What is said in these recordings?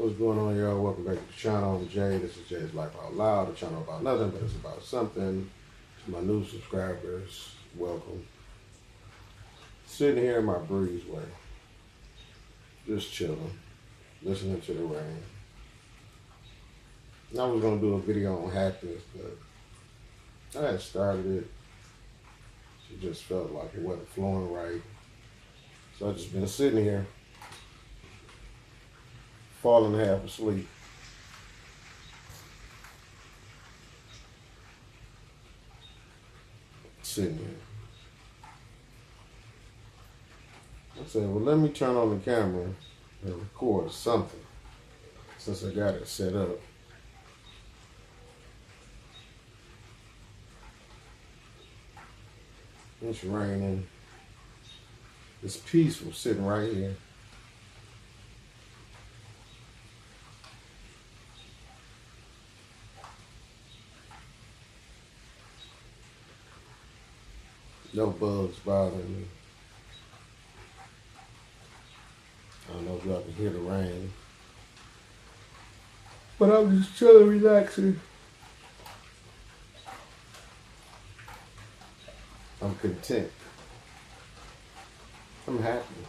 What's going on, y'all? Welcome back to the channel. I'm Jay. This is Jay's Life Out Loud, a channel about nothing, but it's about something. To my new subscribers, welcome. Sitting here in my breezeway, just chilling, listening to the rain. And I was going to do a video on happiness, but I had started it. It just felt like it wasn't flowing right. So I just been sitting here, falling half asleep. Sitting here. I said, well, let me turn on the camera and record something since I got it set up. It's raining. It's peaceful sitting right here. No bugs bothering me. I don't know if y'all can hear the rain. But I'm just chilling, relaxing. I'm content. I'm happy.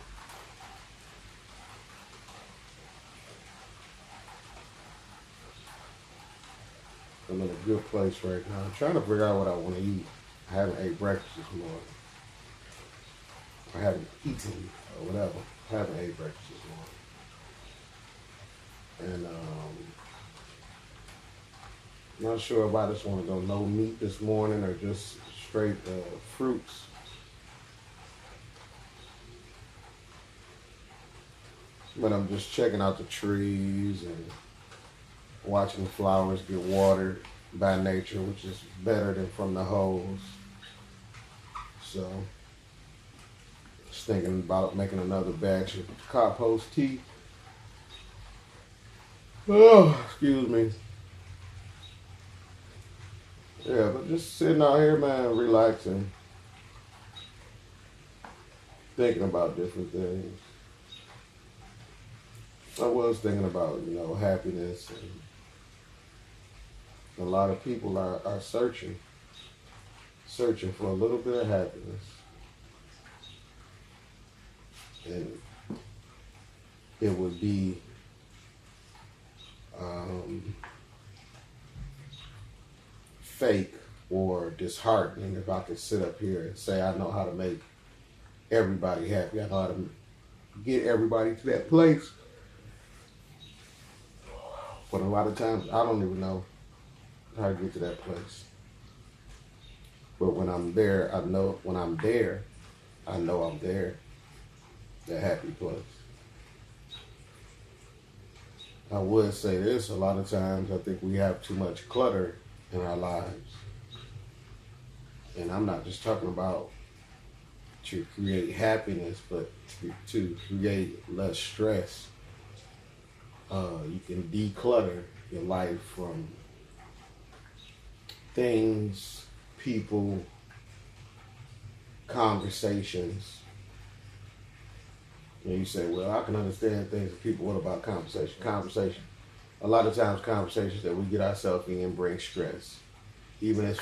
I'm in a good place right now. I'm trying to figure out what I want to eat. I haven't ate breakfast this morning. I haven't eaten or whatever. I haven't ate breakfast this morning. And not sure if I just want to go no meat this morning or just straight fruits. But I'm just checking out the trees and watching the flowers get watered by nature, which is better than from the hose. So, just thinking about making another batch of compost tea. Oh, excuse me. Yeah, but just sitting out here, man, relaxing, thinking about different things. I was thinking about, happiness, and a lot of people are searching for a little bit of happiness. And it would be fake or disheartening if I could sit up here and say I know how to make everybody happy. I know how to get everybody to that place. But a lot of times I don't even know how to get to that place. But when I'm there, I know I'm there, that happy place. I would say this, a lot of times I think we have too much clutter in our lives. And I'm not just talking about to create happiness, but to create less stress. You can declutter your life from things, people, conversations. And you say, well, I can understand things and people. What about conversation? Conversation. A lot of times conversations that we get ourselves in bring stress. Even if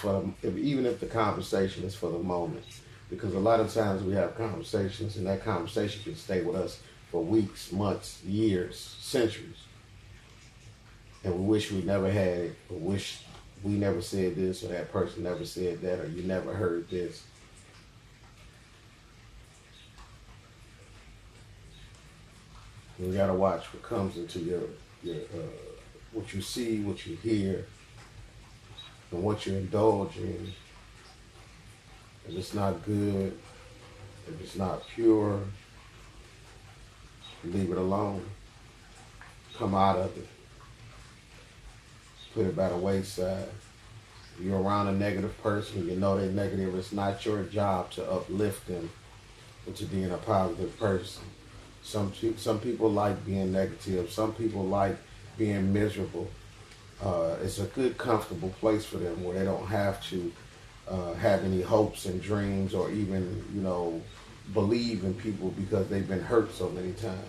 the conversation is for the moment. Because a lot of times we have conversations and that conversation can stay with us for weeks, months, years, centuries. And we wish we never had it, or wish we never said this, or that person never said that, or you never heard this. And you gotta watch what comes into your what you see, what you hear, and what you indulge in. If it's not good, if it's not pure, leave it alone. Come out of it. Put it by the wayside. If you're around a negative person, you know they're negative. It's not your job to uplift them into being a positive person. Some people like being negative. Some people like being miserable. It's a good, comfortable place for them where they don't have to have any hopes and dreams or even, believe in people because they've been hurt so many times.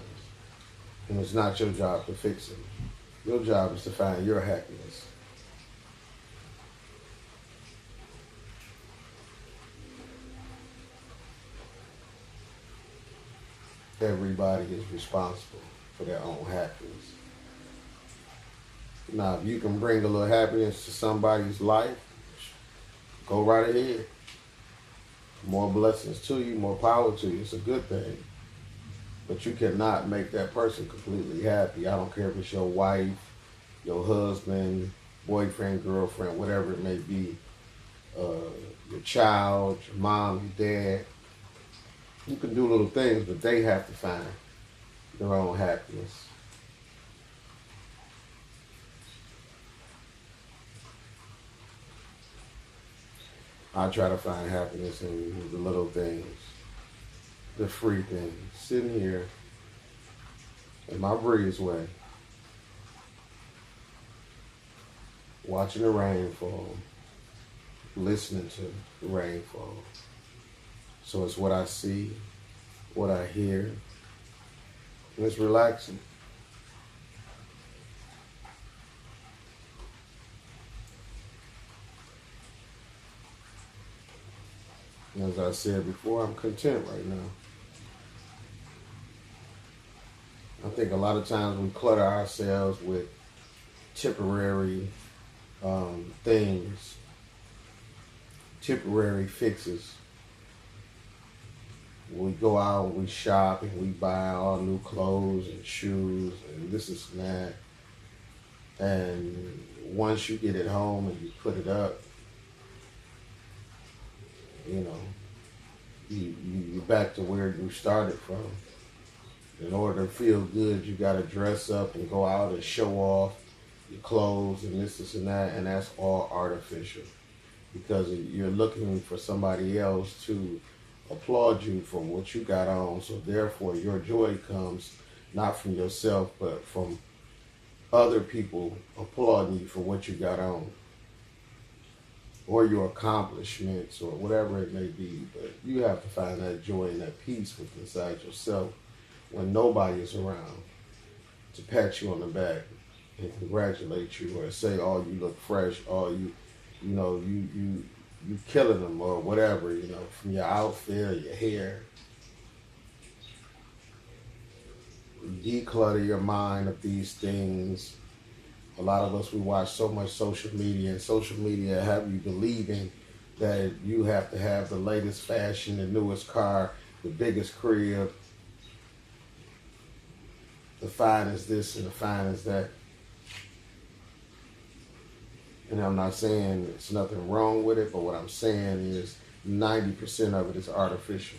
And it's not your job to fix it. Your job is to find your happiness. Everybody is responsible for their own happiness. Now, if you can bring a little happiness to somebody's life, go right ahead. More blessings to you, more power to you. It's a good thing. But you cannot make that person completely happy. I don't care if it's your wife, your husband, boyfriend, girlfriend, whatever it may be, your child, your mom, your dad. You can do little things, but they have to find their own happiness. I try to find happiness in the little things, the free things. Sitting here in my breezeway, watching the rain fall, listening to the rain fall. So it's what I see, what I hear, and it's relaxing. And as I said before, I'm content right now. I think a lot of times we clutter ourselves with temporary things, temporary fixes. We go out and we shop and we buy all new clothes and shoes and this is and that. And once you get it home and you put it up, you know, you're back to where you started from. In order to feel good, you got to dress up and go out and show off your clothes and this and that, and that's all artificial because you're looking for somebody else to applaud you for what you got on. So therefore, your joy comes not from yourself, but from other people applauding you for what you got on, or your accomplishments, or whatever it may be. But you have to find that joy and that peace within inside yourself when nobody is around to pat you on the back and congratulate you or say, "Oh, you look fresh," or you killing them or whatever, from your outfit or your hair. Declutter your mind of these things. A lot of us, we watch so much social media, and social media have you believing that you have to have the latest fashion, the newest car, the biggest crib, the finest this and the finest that. And I'm not saying there's nothing wrong with it, but what I'm saying is 90% of it is artificial.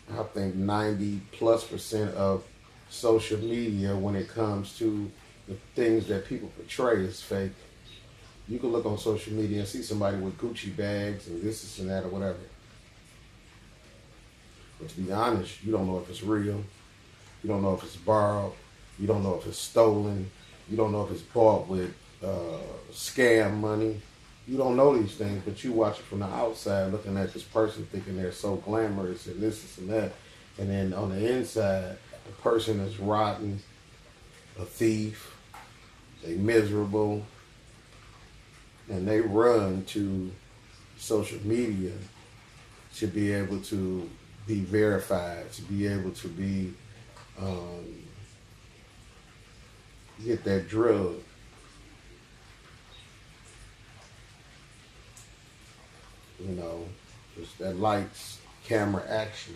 I think 90+% of social media, when it comes to the things that people portray, is fake. You can look on social media and see somebody with Gucci bags and this and that or whatever. But to be honest, you don't know if it's real. You don't know if it's borrowed. You don't know if it's stolen. You don't know if it's bought with scam money. You don't know these things, but you watch it from the outside, looking at this person, thinking they're so glamorous and this and that. And then on the inside, the person is rotten, a thief, they miserable, and they run to social media to be able to be verified, to be able to be get that drug. Just that lights, camera action.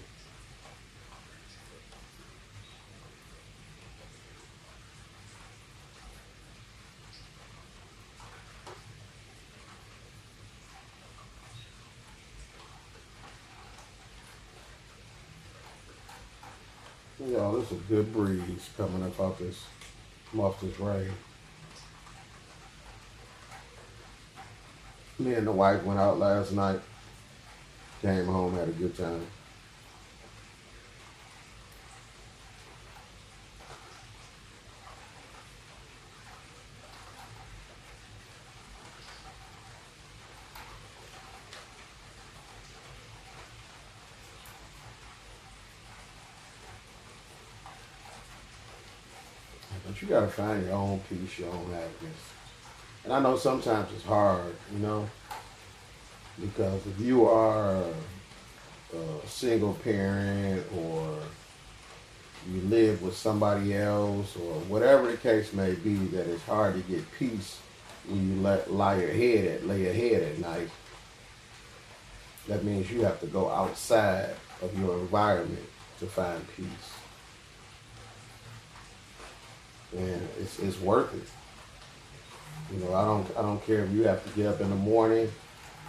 There's a good breeze coming up off this rain. Me and the wife went out last night, came home, had a good time. But you gotta find your own peace, your own happiness. And I know sometimes it's hard, because if you are a single parent or you live with somebody else or whatever the case may be, that it's hard to get peace when you lay your head at night. That means you have to go outside of your environment to find peace. And it's worth it. I don't care if you have to get up in the morning,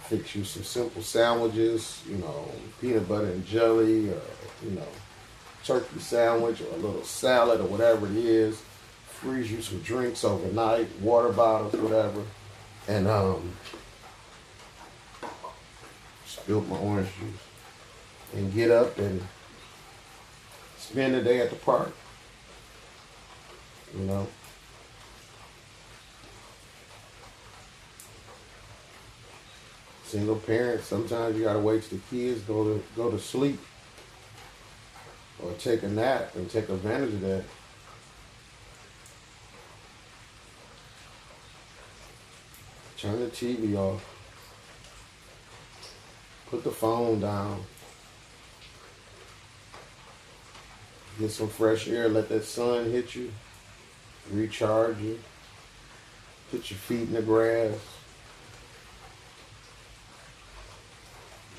fix you some simple sandwiches, peanut butter and jelly, or turkey sandwich, or a little salad, or whatever it is. Freeze you some drinks overnight, water bottles, whatever, and spilled my orange juice, and get up and spend the day at the park. Single parents, sometimes you gotta wait till the kids go to sleep or take a nap and take advantage of that. Turn the TV off. Put the phone down. Get some fresh air, let that sun hit you, recharge you, put your feet in the grass.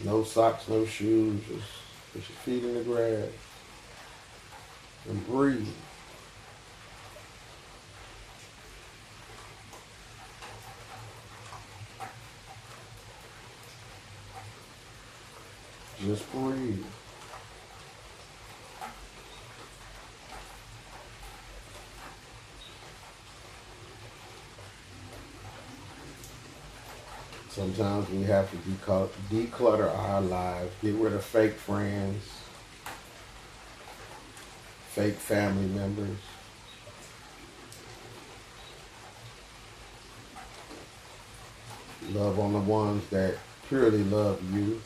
No socks, no shoes, just put your feet in the grass and breathe. Just breathe. Sometimes we have to declutter our lives, get rid of fake friends, fake family members. Love on the ones that purely love you.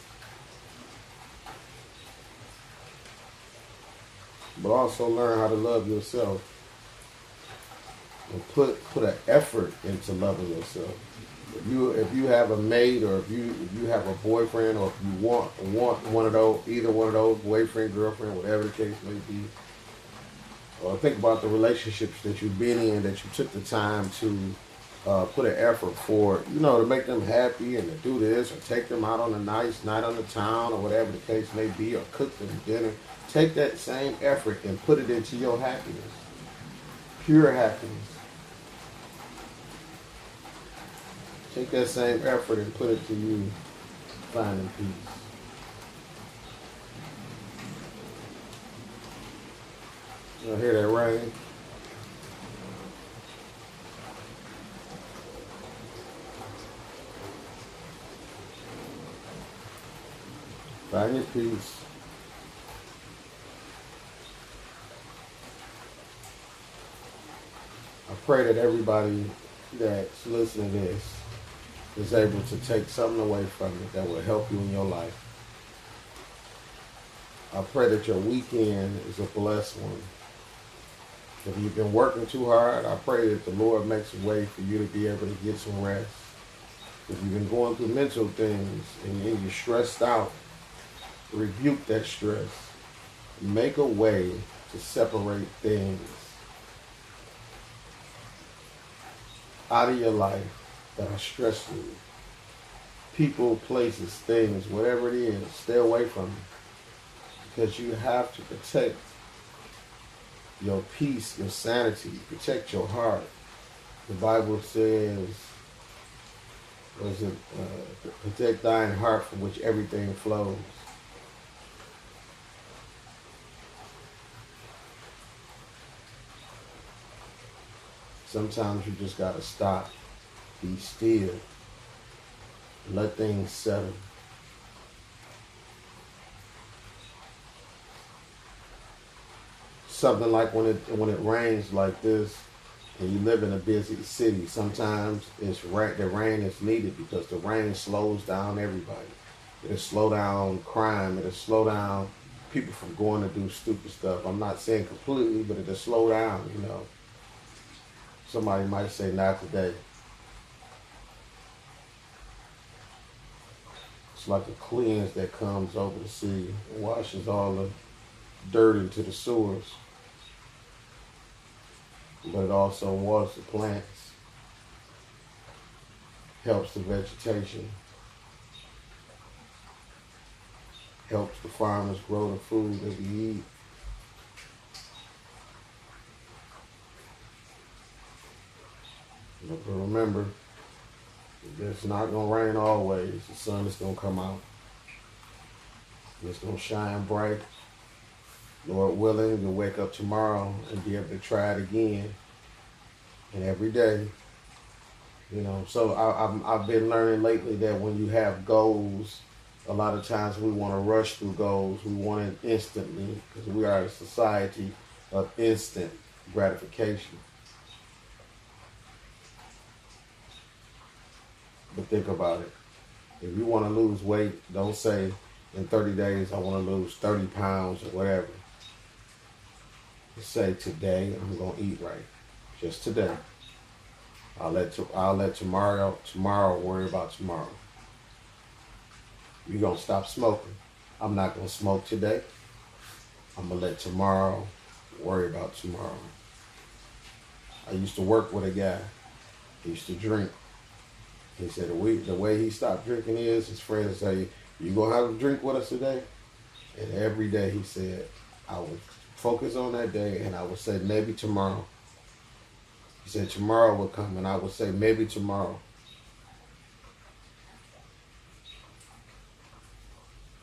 But also learn how to love yourself. And put an effort into loving yourself. If you have a mate, or if you have a boyfriend, or if you want one of those, either one of those, boyfriend, girlfriend, whatever the case may be, or think about the relationships that you've been in, that you took the time to put an effort for, to make them happy and to do this, or take them out on a nice night on the town, or whatever the case may be, or cook them dinner. Take that same effort and put it into your happiness, pure happiness. Take that same effort and put it to you finding peace. You hear that rain? Find your peace. I pray that everybody that's listening to this is able to take something away from it that will help you in your life. I pray that your weekend is a blessed one. If you've been working too hard, I pray that the Lord makes a way for you to be able to get some rest. If you've been going through mental things and you're stressed out, rebuke that stress. Make a way to separate things out of your life that are stressful. People, places, things, whatever it is, stay away from it. Because you have to protect your peace, your sanity, protect your heart. The Bible says, protect thine heart from which everything flows. Sometimes you just gotta stop, be still, let things settle. Something like when it rains like this, and you live in a busy city, sometimes the rain is needed because the rain slows down everybody. It'll slow down crime. It'll slow down people from going to do stupid stuff. I'm not saying completely, but it'll slow down, Somebody might say, not today. It's like a cleanse that comes over the sea and washes all the dirt into the sewers. But it also waters the plants, helps the vegetation, helps the farmers grow the food that we eat. But remember, it's not going to rain always. The sun is going to come out. It's going to shine bright. Lord willing, you'll wake up tomorrow and be able to try it again. And every day, you know. So I've been learning lately that when you have goals, a lot of times we want to rush through goals. We want it instantly because we are a society of instant gratification. But think about it. If you want to lose weight, don't say in 30 days I want to lose 30 pounds or whatever. Just say today I'm going to eat right. Just today. I'll let tomorrow worry about tomorrow. You're going to stop smoking. I'm not going to smoke today. I'm going to let tomorrow worry about tomorrow. I used to work with a guy. He used to drink. He said the way he stopped drinking is his friends say, you going to have a drink with us today? And every day he said, I would focus on that day and I would say maybe tomorrow. He said tomorrow would come and I would say maybe tomorrow.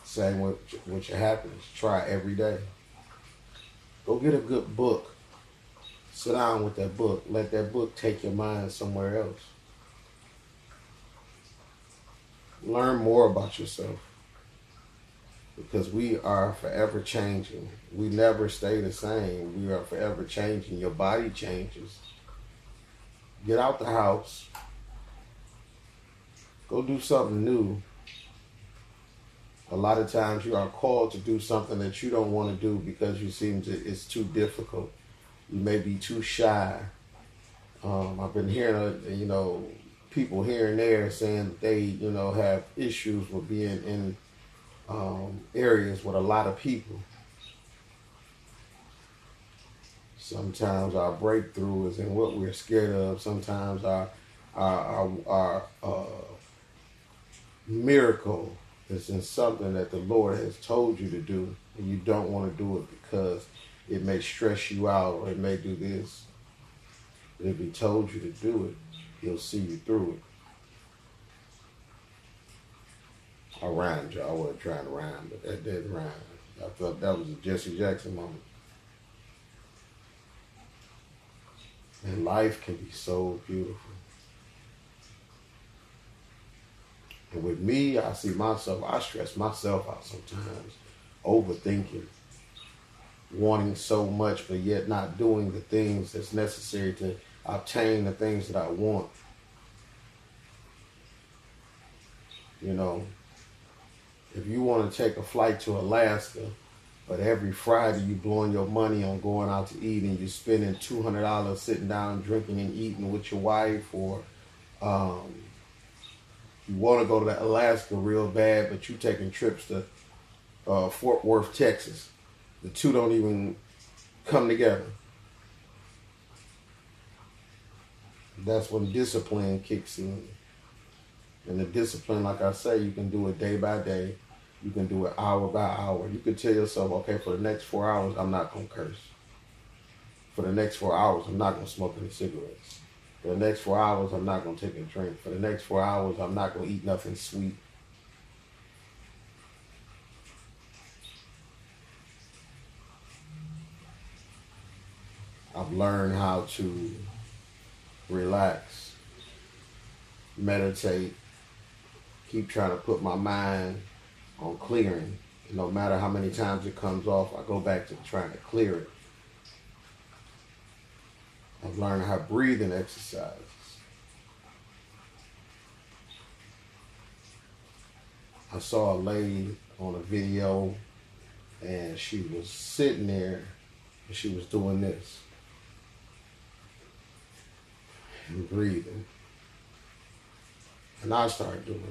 Same with your happiness. Try every day. Go get a good book. Sit down with that book. Let that book take your mind somewhere else. Learn more about yourself. Because we are forever changing. We never stay the same. We are forever changing. Your body changes. Get out the house. Go do something new. A lot of times you are called to do something that you don't want to do because you seem to it's too difficult. You may be too shy. I've been hearing, people here and there saying that they, have issues with being in areas with a lot of people. Sometimes our breakthrough is in what we're scared of. Sometimes our miracle is in something that the Lord has told you to do, and you don't want to do it because it may stress you out or it may do this. But if He told you to do it, He'll see you through it. I rhymed, y'all. I wasn't trying to rhyme, but that didn't rhyme. I thought that was a Jesse Jackson moment. And life can be so beautiful. And with me, I see myself, I stress myself out sometimes, overthinking, wanting so much, but yet not doing the things that's necessary to obtain the things that I want. If you want to take a flight to Alaska, but every Friday you blowing your money on going out to eat and you're spending $200 sitting down drinking and eating with your wife, or you want to go to Alaska real bad, but you taking trips to Fort Worth, Texas. The two don't even come together. That's when discipline kicks in. And the discipline, like I say, you can do it day by day. You can do it hour by hour. You can tell yourself, okay, for the next 4 hours, I'm not going to curse. For the next 4 hours, I'm not going to smoke any cigarettes. For the next 4 hours, I'm not going to take a drink. For the next 4 hours, I'm not going to eat nothing sweet. I've learned how to relax, meditate, keep trying to put my mind on clearing. No matter how many times it comes off, I go back to trying to clear it. I've learned how breathing exercises. I saw a lady on a video and she was sitting there and she was doing this. and breathing. And I started doing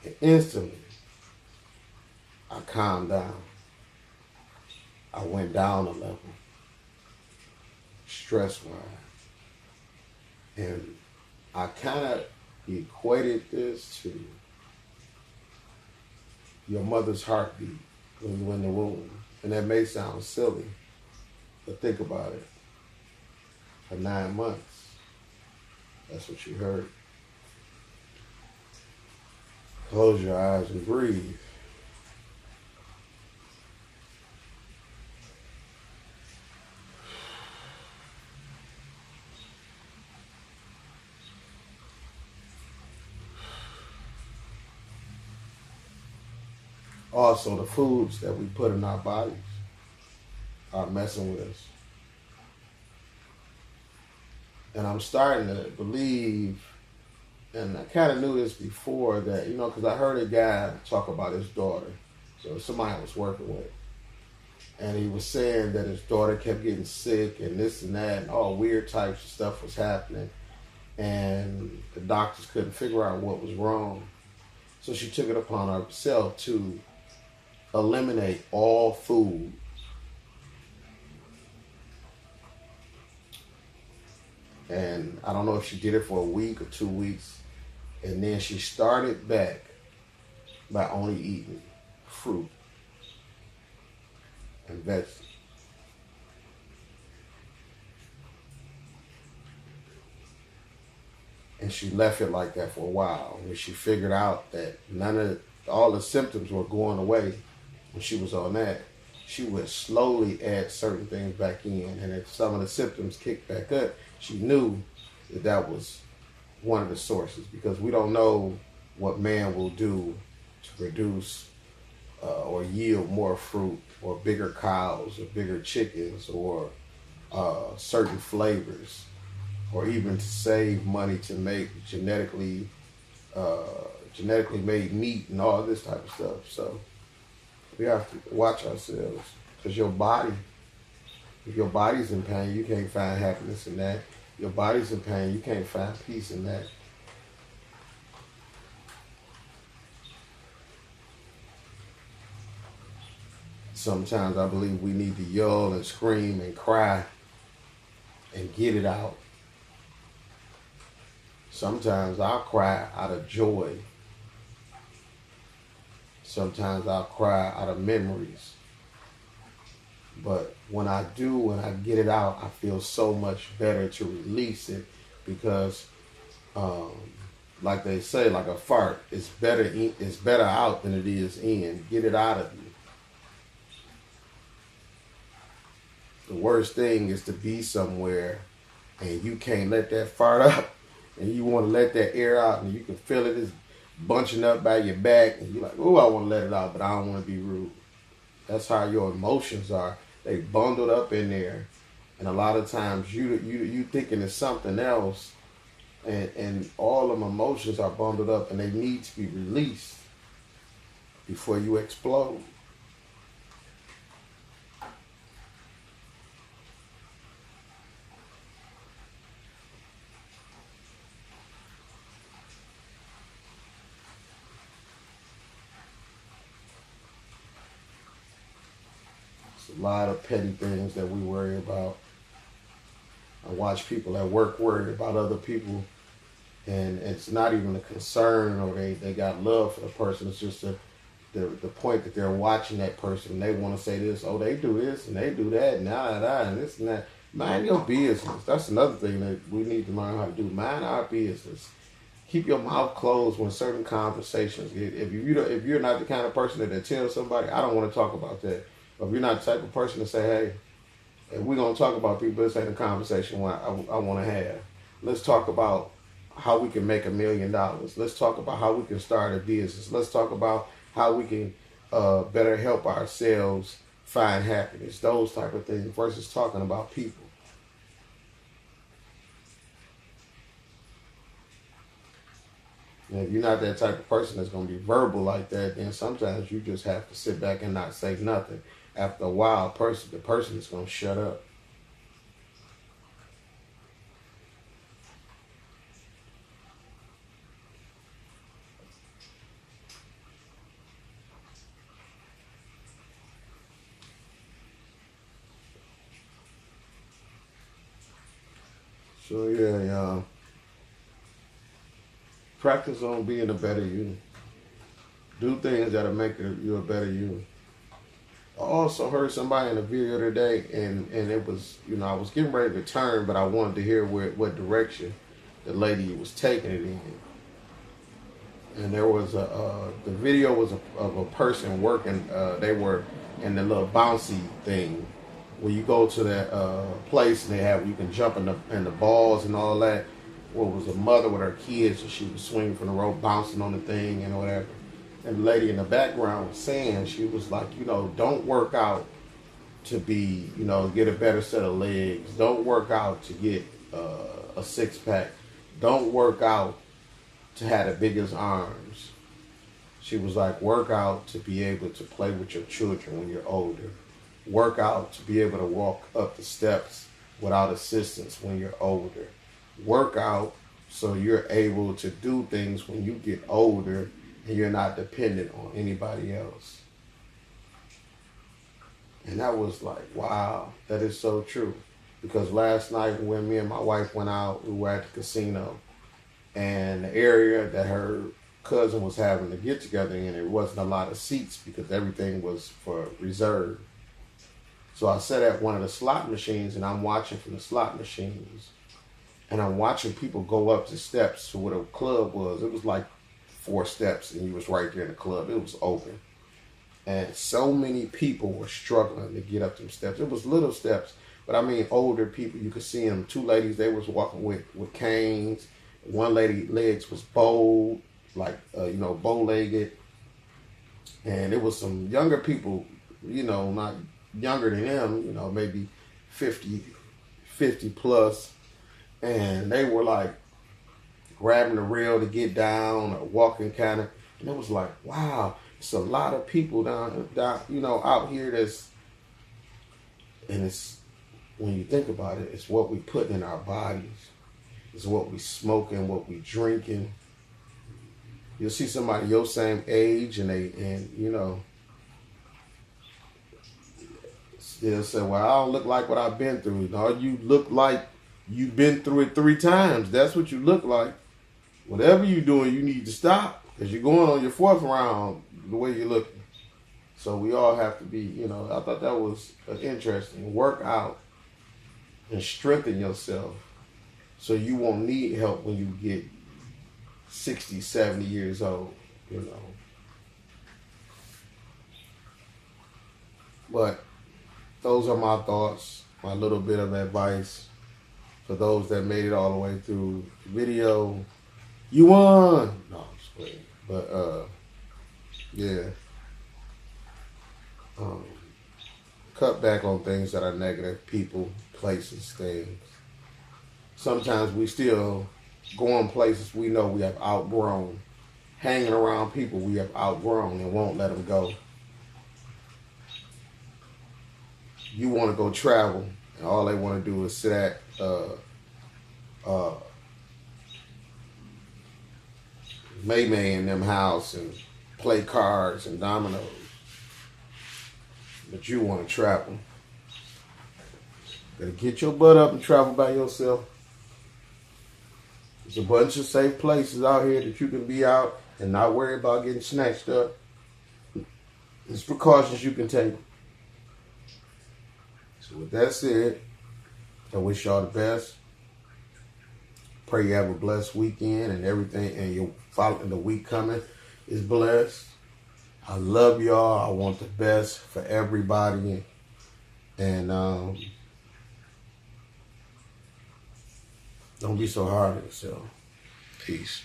it. And instantly, I calmed down. I went down a level, stress-wise. And I kind of equated this to your mother's heartbeat when you were in the womb. And that may sound silly, but think about it. For 9 months, that's what you heard. Close your eyes and breathe. Also, the foods that we put in our bodies are messing with us. And I'm starting to believe, and I kind of knew this before, that, because I heard a guy talk about his daughter. So somebody I was working with. And he was saying that his daughter kept getting sick and this and that, and all weird types of stuff was happening. And the doctors couldn't figure out what was wrong. So she took it upon herself to eliminate all food. And I don't know if she did it for a week or 2 weeks. And then she started back by only eating fruit and vegetables. And she left it like that for a while. When she figured out that all the symptoms were going away when she was on that, she would slowly add certain things back in. And if some of the symptoms kicked back up, she knew that was one of the sources, because we don't know what man will do to produce or yield more fruit, or bigger cows, or bigger chickens, or certain flavors, or even to save money to make genetically made meat and all this type of stuff. So we have to watch ourselves, because if your body's in pain, you can't find happiness in that. Your body's in pain, you can't find peace in that. Sometimes I believe we need to yell and scream and cry and get it out. Sometimes I'll cry out of joy. Sometimes I'll cry out of memories. But when I get it out, I feel so much better to release it, because like they say, like a fart, it's better out than it is in. Get it out of you. The worst thing is to be somewhere and you can't let that fart up, and you want to let that air out, and you can feel it is bunching up by your back, and you're like, oh, I want to let it out, but I don't want to be rude. That's how your emotions are. They bundled up in there, and a lot of times you thinking it's something else, and all them emotions are bundled up, and they need to be released before you explode. A lot of petty things that we worry about. I watch people at work worry about other people, and it's not even a concern, or they got love for the person. It's just the point that they're watching that person, and they want to say this, oh, they do this and they do that, and and this and that. Mind your business. That's another thing that we need to learn how to do. Mind our business. Keep your mouth closed when certain conversations. If you're not the kind of person that tells somebody, I don't want to talk about that. Or if you're not the type of person to say, hey, if we're going to talk about people, this ain't a conversation I want to have. Let's talk about how we can make $1 million. Let's talk about how we can start a business. Let's talk about how we can better help ourselves find happiness. Those type of things, versus talking about people. And if you're not that type of person that's going to be verbal like that, then sometimes you just have to sit back and not say nothing. After a while, the person is going to shut up. So yeah, y'all. Practice on being a better you. Do things that'll make you a better you. I also heard somebody in a video today, and it was, I was getting ready to turn, but I wanted to hear what direction the lady was taking it in. And there was the video was of a person working. They were in the little bouncy thing where you go to that place and you can jump in the balls and all that. Well, it was a mother with her kids, and she was swinging from the rope, bouncing on the thing and whatever. And the lady in the background was saying, she was like, don't work out to be, get a better set of legs. Don't work out to get a six pack. Don't work out to have the biggest arms. She was like, work out to be able to play with your children when you're older. Work out to be able to walk up the steps without assistance when you're older. Work out so you're able to do things when you get older and you're not dependent on anybody else. And that was like, wow, that is so true. Because last night when me and my wife went out, we were at the casino, and the area that her cousin was having to get together in, there wasn't a lot of seats because everything was for reserve. So I sat at one of the slot machines, and I'm watching from the slot machines. And I'm watching people go up the steps to where the club was. It was like 4 steps, and you was right there in the club. It was open. And so many people were struggling to get up them steps. It was little steps, but I mean older people. You could see them. 2 ladies, they was walking with canes. One lady legs was bowed, like, bow-legged. And it was some younger people, not younger than them, maybe 50 plus. And they were like grabbing the rail to get down or walking kind of. And it was like, wow, it's a lot of people down out here and it's, when you think about it, it's what we put in our bodies. It's what we smoking, what we drinking. You'll see somebody your same age and they'll say, well, I don't look like what I've been through. No, you look like you've been through it 3 times. That's what you look like. Whatever you're doing, you need to stop because you're going on your 4th round the way you're looking. So we all have to be, I thought that was interesting. Work out and strengthen yourself so you won't need help when you get 60, 70 years old, But those are my thoughts, my little bit of advice for those that made it all the way through the video. You won! No, I'm just playing. But, yeah. Cut back on things that are negative, people, places, things. Sometimes we still go on places we know we have outgrown. Hanging around people we have outgrown and won't let them go. You want to go travel, and all they want to do is sit at May in them house and play cards and dominoes. But you want to travel. Gotta get your butt up and travel by yourself. There's a bunch of safe places out here that you can be out and not worry about getting snatched up. There's precautions you can take. So with that said, I wish y'all the best. Pray you have a blessed weekend and everything, and the week coming is blessed. I love y'all. I want the best for everybody. And don't be so hard on yourself. Peace.